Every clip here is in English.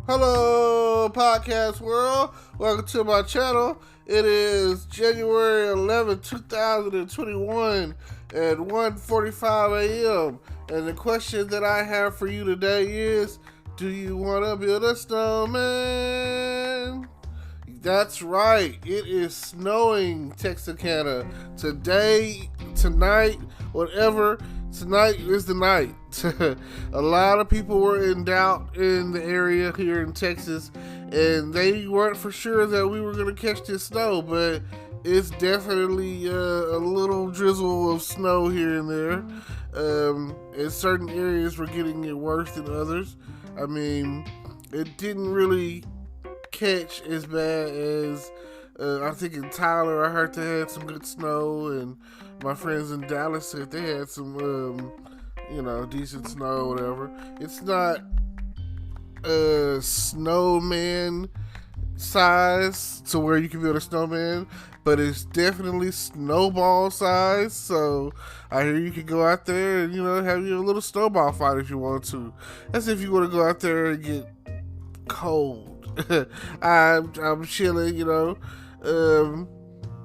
Hello, podcast world. Welcome to my channel. It is January 11th, 2021 at 1:45 a.m. And the question that I have for you today is, do you want to build a snowman? That's right. It is snowing Texarkana today, tonight, whatever. Tonight is the night. A lot of people were in doubt in the area here in Texas, and they weren't for sure that we were going to catch this snow, but it's definitely a little drizzle of snow here and there. In certain areas, we're getting it worse than others. I mean, it didn't really catch as bad as I think in Tyler. I heard they had some good snow, and my friends in Dallas said they had some decent snow or whatever. It's not snowman size to where you can build a snowman, but it's definitely snowball size. So I hear you can go out there and have your little snowball fight if you want to. That's if you want to go out there and get cold. I'm chilling,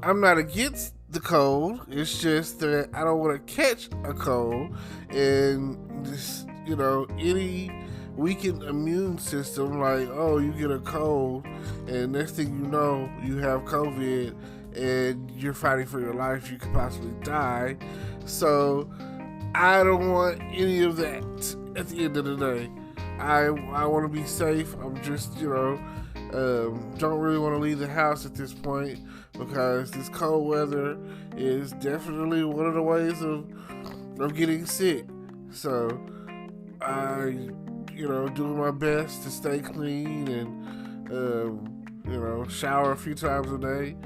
I'm not against the cold. It's just that I don't want to catch a cold, and just any weakened immune system, like, oh, you get a cold and next thing you know you have COVID and you're fighting for your life, you could possibly die. So I don't want any of that at the end of the day. I want to be safe. I'm just, don't really want to leave the house at this point because this cold weather is definitely one of the ways of getting sick. So I, doing my best to stay clean and, shower a few times a day.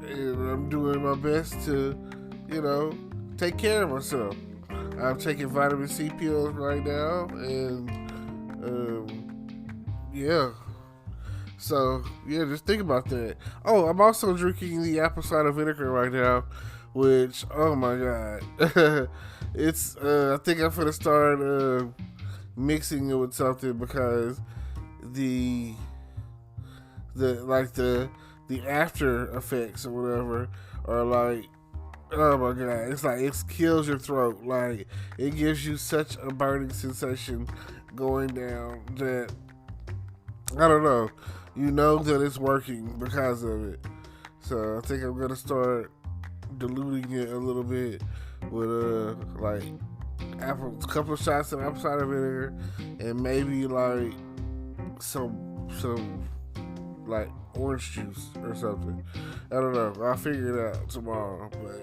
And I'm doing my best to, take care of myself. I'm taking vitamin C pills right now, and So just think about that. Oh, I'm also drinking the apple cider vinegar right now, which, oh my god, it's I think I'm gonna start mixing it with something because the after effects or whatever are like, oh my god, it's like it kills your throat. Like, it gives you such a burning sensation going down that I don't know. You know that it's working because of it. So I think I'm gonna start diluting it a little bit with a couple of shots of apple cider vinegar and maybe like some like orange juice or something. I don't know. I'll figure it out tomorrow. But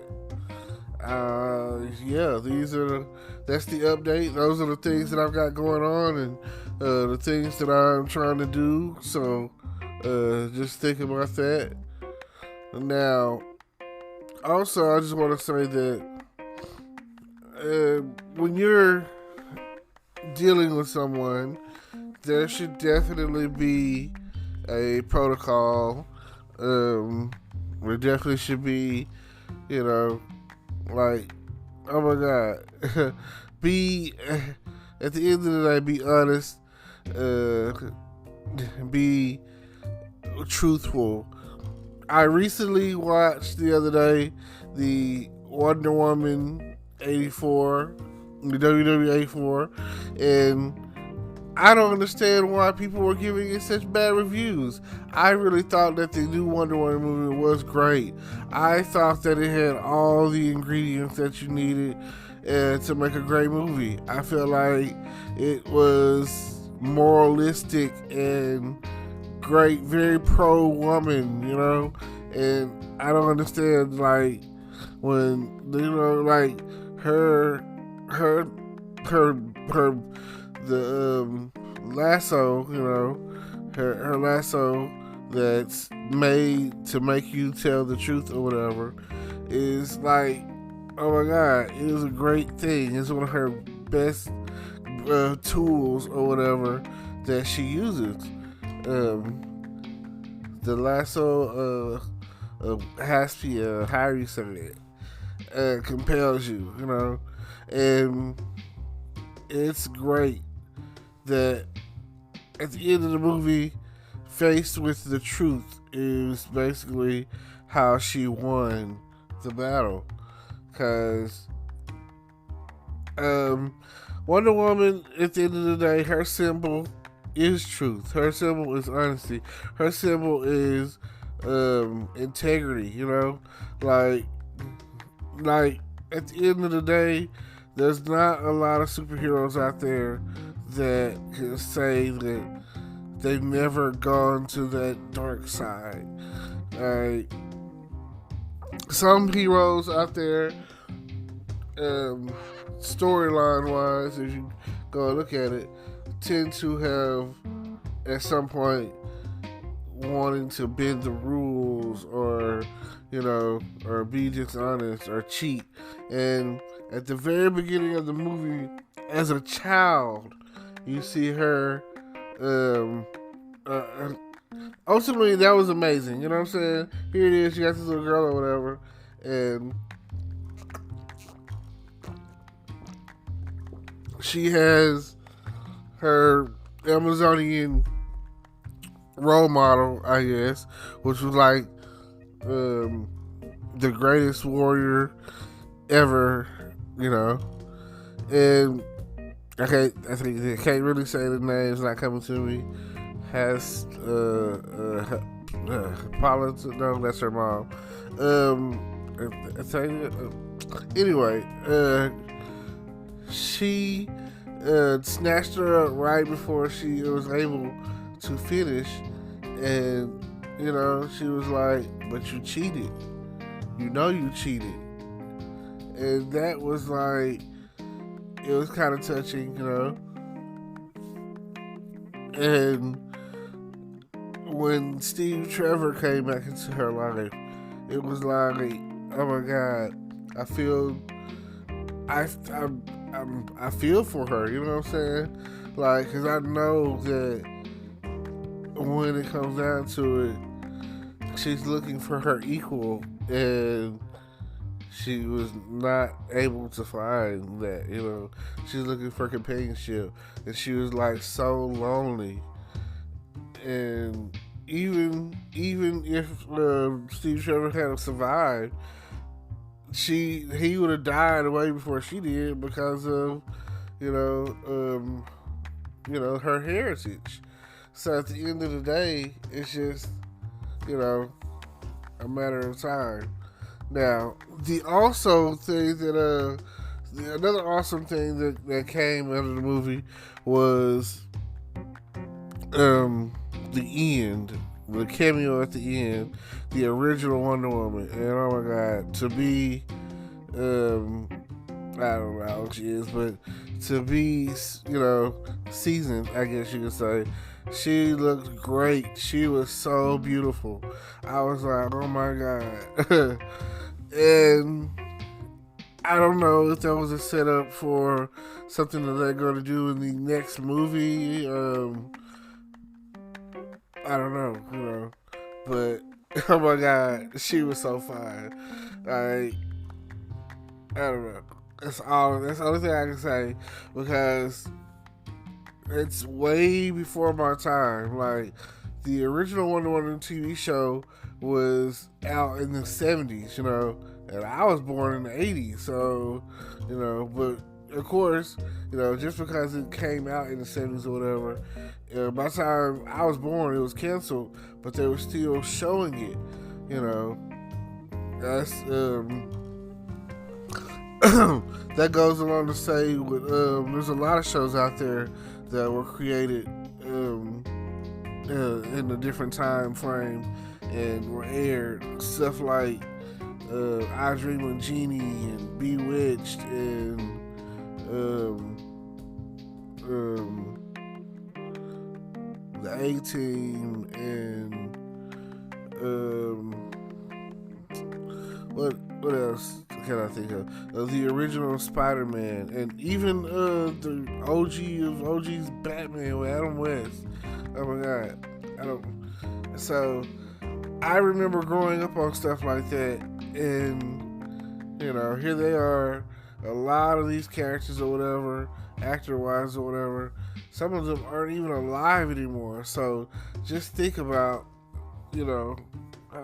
that's the update. Those are the things that I've got going on and the things that I'm trying to do. So just think about that. Now, also, I just want to say that when you're dealing with someone, there should definitely be a protocol. There definitely should be, like, oh my god, be at the end of the day, be honest, be truthful. I recently watched the other day the Wonder Woman 84, the WW84, and I don't understand why people were giving it such bad reviews. I really thought that the new Wonder Woman movie was great. I thought that it had all the ingredients that you needed to make a great movie. I feel like it was moralistic and great, very pro-woman, and I don't understand, like, when, like, the lasso, her lasso that's made to make you tell the truth or whatever is like, oh my god, it is a great thing. It's one of her best tools or whatever that she uses. The lasso has to be how you say it, compels you, and it's great that at the end of the movie, faced with the truth, is basically how she won the battle. Because Wonder Woman, at the end of the day, her symbol is truth. Her symbol is honesty. Her symbol is integrity. Like like at the end of the day, there's not a lot of superheroes out there that can say that they've never gone to that dark side. Like, some heroes out there, storyline wise, if you go and look at it, tend to have at some point wanting to bend the rules, or or be dishonest or cheat. And at the very beginning of the movie, as a child, you see her. Ultimately, that was amazing. You know what I'm saying? Here it is. You got this little girl or whatever, and she has her Amazonian role model, I guess, which was like the greatest warrior ever, and I can't really say the name. It's not coming to me. Has Paula? No, that's her mom. Anyway, she snatched her up right before she was able to finish, and she was like, "But you cheated. You cheated," and that was like, it was kind of touching, and when Steve Trevor came back into her life, it was like, oh my God, I feel for her, you know what I'm saying? Like, because I know that when it comes down to it, she's looking for her equal, and she was not able to find that, She's looking for companionship, and she was like so lonely. And even if Steve Trevor had survived, he would have died way before she did, because of her heritage. So at the end of the day, it's just a matter of time. Now, another awesome thing that came out of the movie was the end, the cameo at the end, the original Wonder Woman. And oh my God, to be I don't know how old she is, but to be seasoned, I guess you could say, she looked great. She was so beautiful. I was like, oh my God. And I don't know if that was a setup for something that they're going to do in the next movie. I don't know, but oh my God, she was so fine. I don't know. That's the only thing I can say, because it's way before my time. Like, the original Wonder Woman TV show was out in the 70s, and I was born in the 80s, so, but of course, just because it came out in the 70s or whatever, by the time I was born, it was canceled, but they were still showing it, That's, that goes along to say, with, there's a lot of shows out there that were created in a different time frame and were aired. Stuff like I Dream of Jeannie and Bewitched and the A-Team and what else can I think of? The original Spider-Man, and even the OG of OG's Batman with Adam West. Oh my God, So I remember growing up on stuff like that, and here they are, a lot of these characters or whatever, actor-wise or whatever, some of them aren't even alive anymore. So just think about,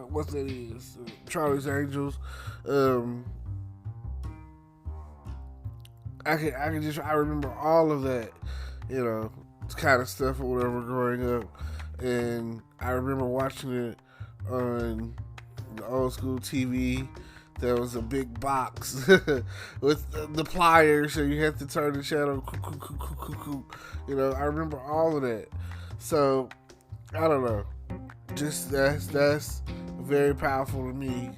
what that is. Charlie's Angels. I remember all of that, kind of stuff or whatever growing up. And I remember watching it on the old school TV. There was a big box with the pliers, so you had to turn the channel. I remember all of that. So I don't know. Just that's very powerful to me.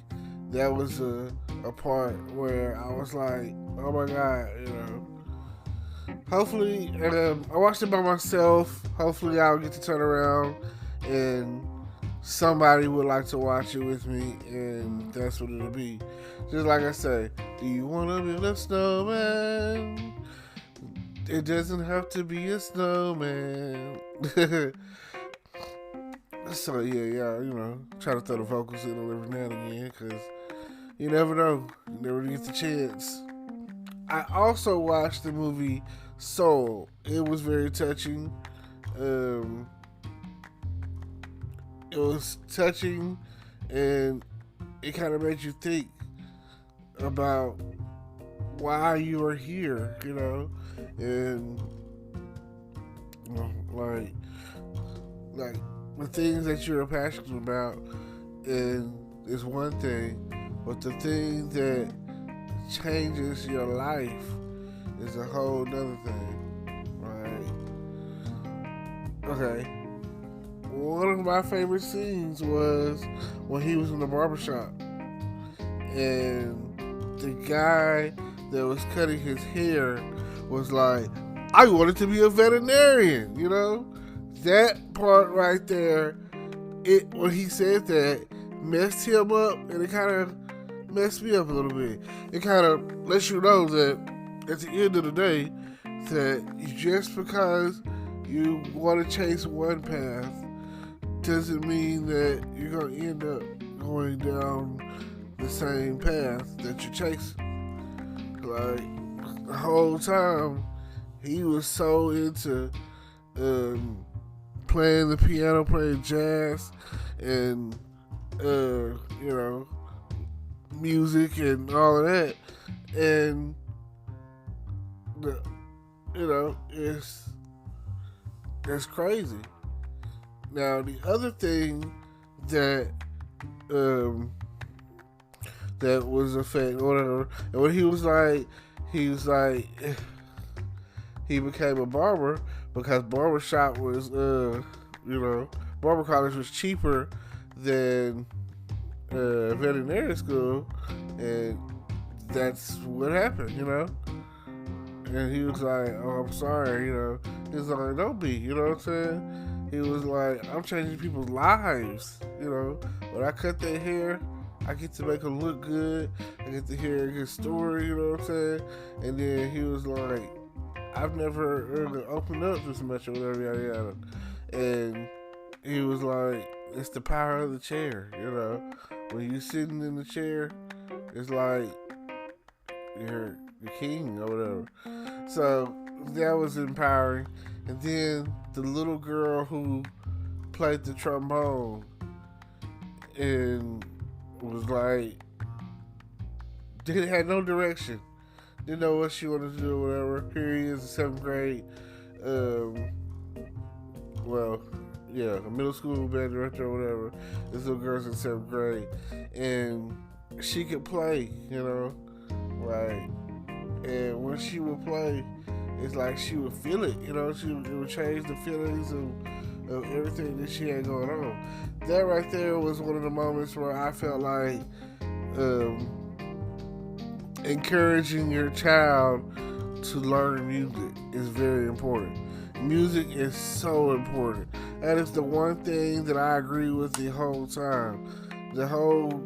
That was a part where I was like, oh my God, Hopefully, I watched it by myself. Hopefully, I'll get to turn around and somebody would like to watch it with me, and that's what it'll be. Just like I say, do you want to build a snowman? It doesn't have to be a snowman. So yeah, try to throw the vocals in every now and again, because you never know. You never get the chance. I also watched the movie Soul. It was very touching. It was touching, and it kind of made you think about why you are here, and like the things that you're passionate about, and is one thing, but the thing that changes your life is a whole nother thing, right? Okay. One of my favorite scenes was when he was in the barbershop and the guy that was cutting his hair was like, I wanted to be a veterinarian, That part right there, when he said that, messed him up, and it kind of messed me up a little bit. It kind of lets you know that at the end of the day, that just because you want to chase one path doesn't mean that you're going to end up going down the same path that you're chasing. Like, the whole time, he was so into playing the piano, playing jazz, and, music and all of that. And, it's crazy. Now, the other thing that that was a fact, whatever, and when he was like, he became a barber because barbershop was, barber college was cheaper than veterinary school, and that's what happened, And he was like, oh, I'm sorry, He was like, don't be, you know what I'm saying? He was like, I'm changing people's lives, When I cut their hair, I get to make them look good. I get to hear a good story, you know what I'm saying? And then he was like, I've never really opened up this much or whatever, yada yada. And he was like, it's the power of the chair, When you're sitting in the chair, it's like you're the king or whatever. So that was empowering. And then the little girl who played the trombone and was like, had no direction, didn't know what she wanted to do or whatever. Here he is in 7th grade. A middle school band director or whatever. This little girl's in 7th grade, and she could play, right? And when she would play, it's like she would feel it, it would change the feelings of everything that she had going on. That right there was one of the moments where I felt like encouraging your child to learn music is very important. Music is so important. That is the one thing that I agree with the whole time. The whole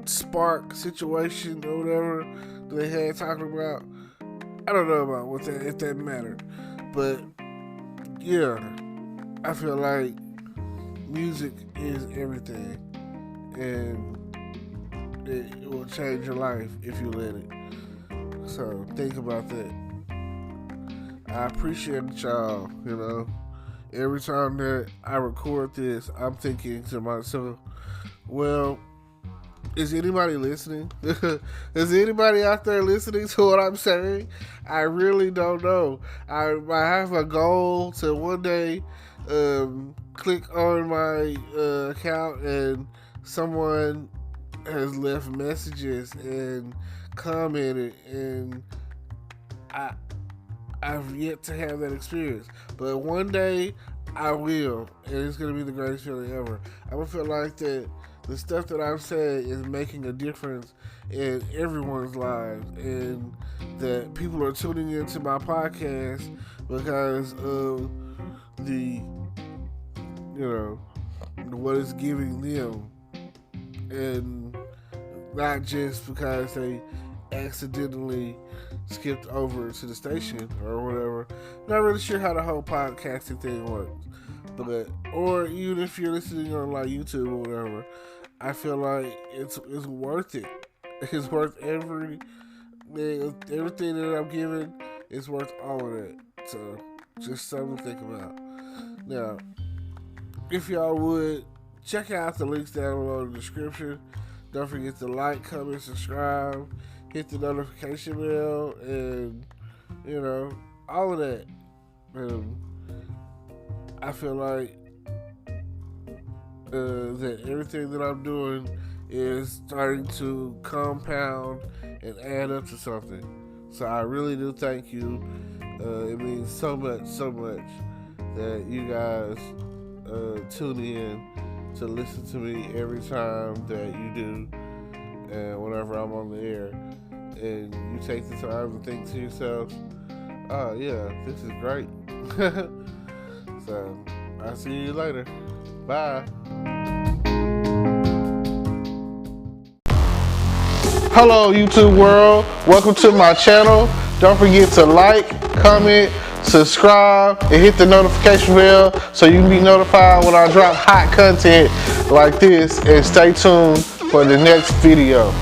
spark situation or whatever they had talking about, I don't know about what that, if that mattered. But yeah, I feel like music is everything, and it will change your life if you let it. So think about that. I appreciate y'all, you know. Every time that I record this, I'm thinking to myself, well, is anybody listening? Is anybody out there listening to what I'm saying? I really don't know. I have a goal to one day click on my account and someone has left messages and commented, and I've yet to have that experience. But one day I will, and it's gonna be the greatest feeling ever. I'm gonna feel like that the stuff that I'm saying is making a difference in everyone's lives, and that people are tuning into my podcast because of the, you know, what it's giving them, and not just because they accidentally skipped over to the station or whatever. Not really sure how the whole podcasting thing works, but or even if you're listening on like YouTube or whatever, I feel like it's worth it. It's worth everything that I'm giving. It's worth all of that. So just something to think about. Now, if y'all would check out the links down below in the description. Don't forget to like, comment, subscribe, hit the notification bell, and you know, all of that. I feel like that everything that I'm doing is starting to compound and add up to something. So I really do thank you. It means so much that you guys tune in to listen to me every time that you do, and whenever I'm on the air, and you take the time to think to yourself, oh yeah, this is great. So I'll see you later. Bye. Hello YouTube world, welcome to my channel. Don't forget to like, comment, subscribe, and hit the notification bell so you can be notified when I drop hot content like this, and stay tuned for the next video.